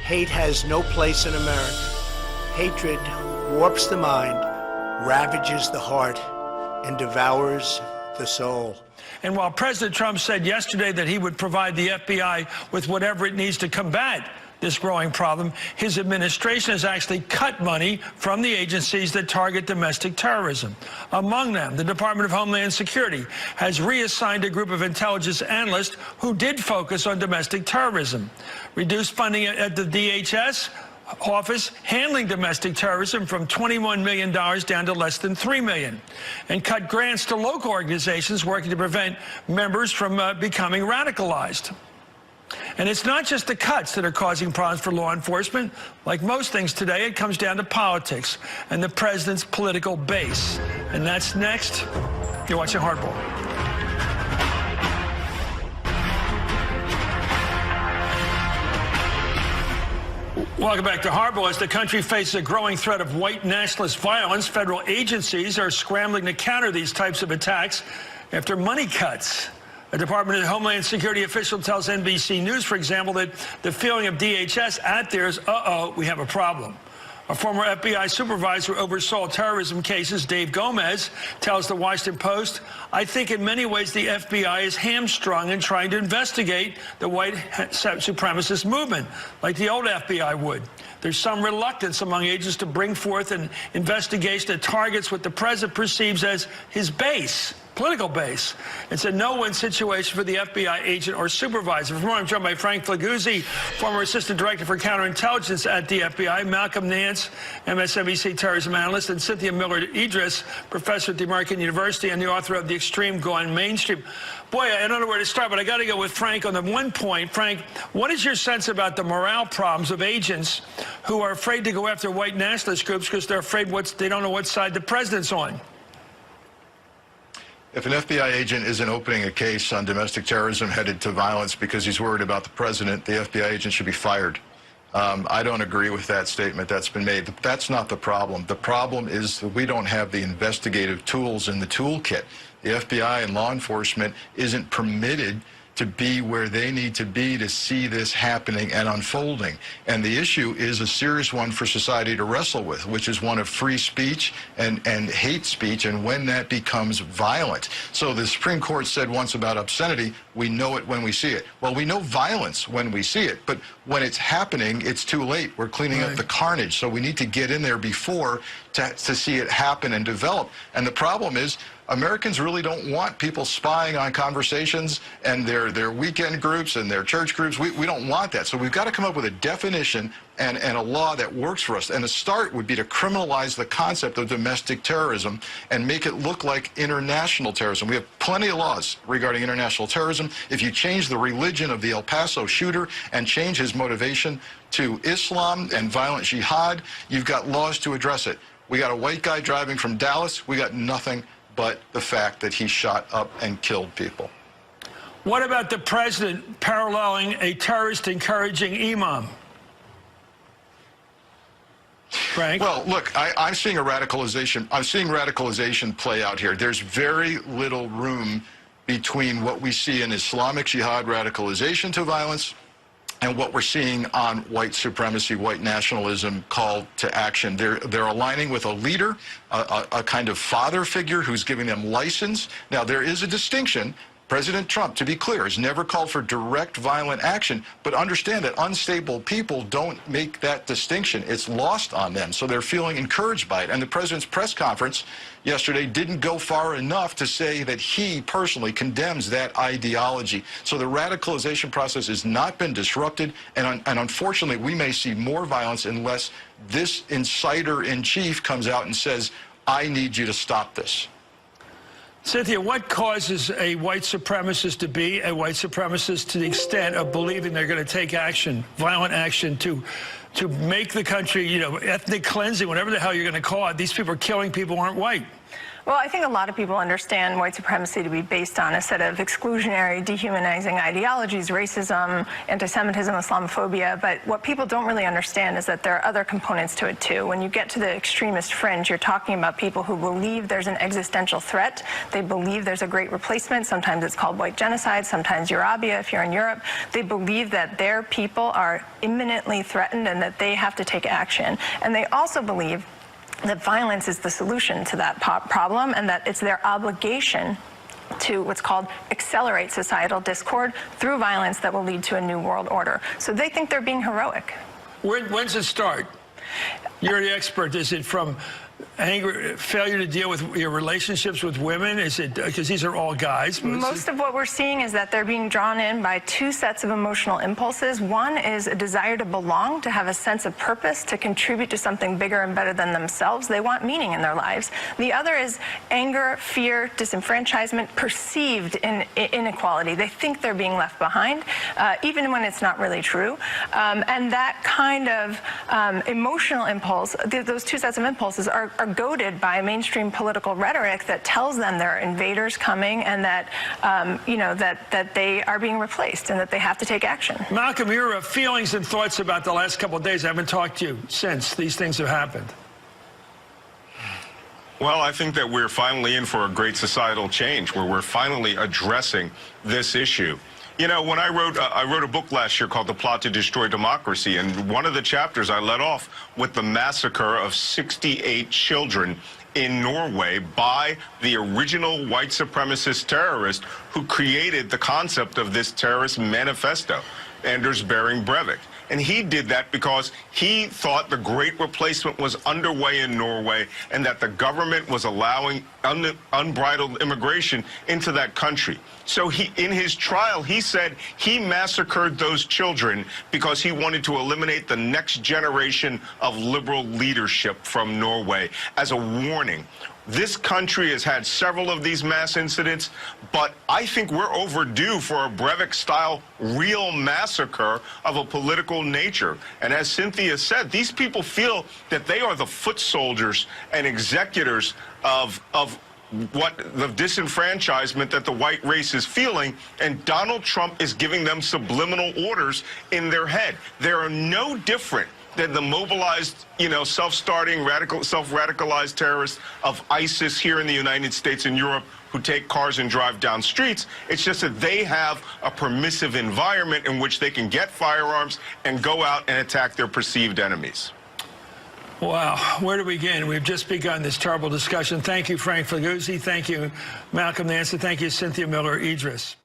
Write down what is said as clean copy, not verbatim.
Hate has no place in America. Hatred warps the mind, ravages the heart, and devours the soul. And while President Trump said yesterday that he would provide the FBI with whatever it needs to combat this growing problem, his administration has actually cut money from the agencies that target domestic terrorism. Among them, the Department of Homeland Security has reassigned a group of intelligence analysts who did focus on domestic terrorism. Reduced funding at the DHS office handling domestic terrorism from $21 million down to less than $3 million, and cut grants to local organizations working to prevent members from becoming radicalized. And it's not just the cuts that are causing problems for law enforcement. Like most things today, it comes down to politics and the president's political base. And that's next. You're watching Hardball. Welcome back to Hardball. As the country faces a growing threat of white nationalist violence, federal agencies are scrambling to counter these types of attacks after money cuts. A Department of Homeland Security official tells NBC News, for example, that the feeling of DHS out there is, we have a problem. A former FBI supervisor who oversaw terrorism cases, Dave Gomez, tells the Washington Post, I think in many ways the FBI is hamstrung in trying to investigate the white supremacist movement, like the old FBI would. There's some reluctance among agents to bring forth an investigation that targets what the president perceives as his base, political base. It's a no-win situation for the FBI agent or supervisor. For more, I'm joined by Frank Flaguzzi, former assistant director for counterintelligence at the FBI, Malcolm Nance, MSNBC terrorism analyst, and Cynthia Miller-Idris, professor at the American University and the author of The Extreme Gone Mainstream. Boy, I don't know where to start, but I got to go with Frank on the one point. Frank, what is your sense about the morale problems of agents who are afraid to go after white nationalist groups because they're afraid they don't know what side the president's on? If an FBI agent isn't opening a case on domestic terrorism headed to violence because he's worried about the president, the FBI agent should be fired. I don't agree with that statement that's been made. That's not the problem. The problem is that we don't have the investigative tools in the toolkit. The FBI and law enforcement isn't permitted to be where they need to be to see this happening and unfolding. And the issue is a serious one for society to wrestle with, which is one of free speech and hate speech, and when that becomes violent. So the Supreme Court said once about obscenity, we know it when we see it. Well, we know violence when we see it, but when it's happening, it's too late. We're cleaning up the carnage, so we need to get in there before to see it happen and develop. And the problem is, Americans really don't want people spying on conversations and their weekend groups and their church groups. We don't want that. So we've got to come up with a definition and a law that works for us. And the start would be to criminalize the concept of domestic terrorism and make it look like international terrorism. We have plenty of laws regarding international terrorism. If you change the religion of the El Paso shooter and change his motivation to Islam and violent jihad, you've got laws to address it. We got a white guy driving from Dallas. We got nothing but the fact that he shot up and killed people. What about the president paralleling a terrorist-encouraging imam? Frank? Well, look, I'm seeing a radicalization. I'm seeing radicalization play out here. There's very little room between what we see in Islamic jihad radicalization to violence and what we're seeing on white supremacy, white nationalism call to action. They're aligning with a leader, a kind of father figure who's giving them license. Now, there is a distinction. President Trump, to be clear, has never called for direct violent action, but understand that unstable people don't make that distinction. It's lost on them, so they're feeling encouraged by it. And the president's press conference yesterday didn't go far enough to say that he personally condemns that ideology. So the radicalization process has not been disrupted, and unfortunately, we may see more violence unless this insider-in-chief comes out and says, I need you to stop this. Cynthia, what causes a white supremacist to be a white supremacist to the extent of believing they're going to take action, violent action, to make the country, ethnic cleansing, whatever the hell you're going to call it? These people are killing people who aren't white. Well, I think a lot of people understand white supremacy to be based on a set of exclusionary, dehumanizing ideologies, racism, anti-Semitism, Islamophobia. But what people don't really understand is that there are other components to it, too. When you get to the extremist fringe, you're talking about people who believe there's an existential threat. They believe there's a great replacement. Sometimes it's called white genocide, sometimes Eurabia if you're in Europe. They believe that their people are imminently threatened and that they have to take action. And they also believe that violence is the solution to that problem, and that it's their obligation to what's called accelerate societal discord through violence that will lead to a new world order. So they think they're being heroic. When's it start? You're the expert. Is it from anger, failure to deal with your relationships with women? Is it because these are all guys? Most of what we're seeing is that they're being drawn in by two sets of emotional impulses. One is a desire to belong, to have a sense of purpose, to contribute to something bigger and better than themselves. They want meaning in their lives. The other is anger, fear, disenfranchisement, perceived inequality. They think they're being left behind, even when it's not really true. And that kind of emotional impulse, those two sets of impulses are goaded by mainstream political rhetoric that tells them there are invaders coming and that, that they are being replaced and that they have to take action. Malcolm, your feelings and thoughts about the last couple of days. I haven't talked to you since these things have happened. Well, I think that we're finally in for a great societal change where we're finally addressing this issue. You know, when I wrote a book last year called The Plot to Destroy Democracy, and one of the chapters I led off with the massacre of 68 children in Norway by the original white supremacist terrorist who created the concept of this terrorist manifesto, Anders Behring Breivik. And he did that because he thought the Great Replacement was underway in Norway and that the government was allowing unbridled immigration into that country. So in his trial, he said he massacred those children because he wanted to eliminate the next generation of liberal leadership from Norway as a warning. This country has had several of these mass incidents, but I think we're overdue for a Breivik-style real massacre of a political nature. And as Cynthia said, these people feel that they are the foot soldiers and executors of what the disenfranchisement that the white race is feeling, and Donald Trump is giving them subliminal orders in their head. They are no different than the mobilized, self-starting, self-radicalized terrorists of ISIS here in the United States and Europe who take cars and drive down streets. It's just that they have a permissive environment in which they can get firearms and go out and attack their perceived enemies. Wow, where to begin? We've just begun this terrible discussion. Thank you, Frank Figliuzzi. Thank you, Malcolm Nance. Thank you, Cynthia Miller Idris.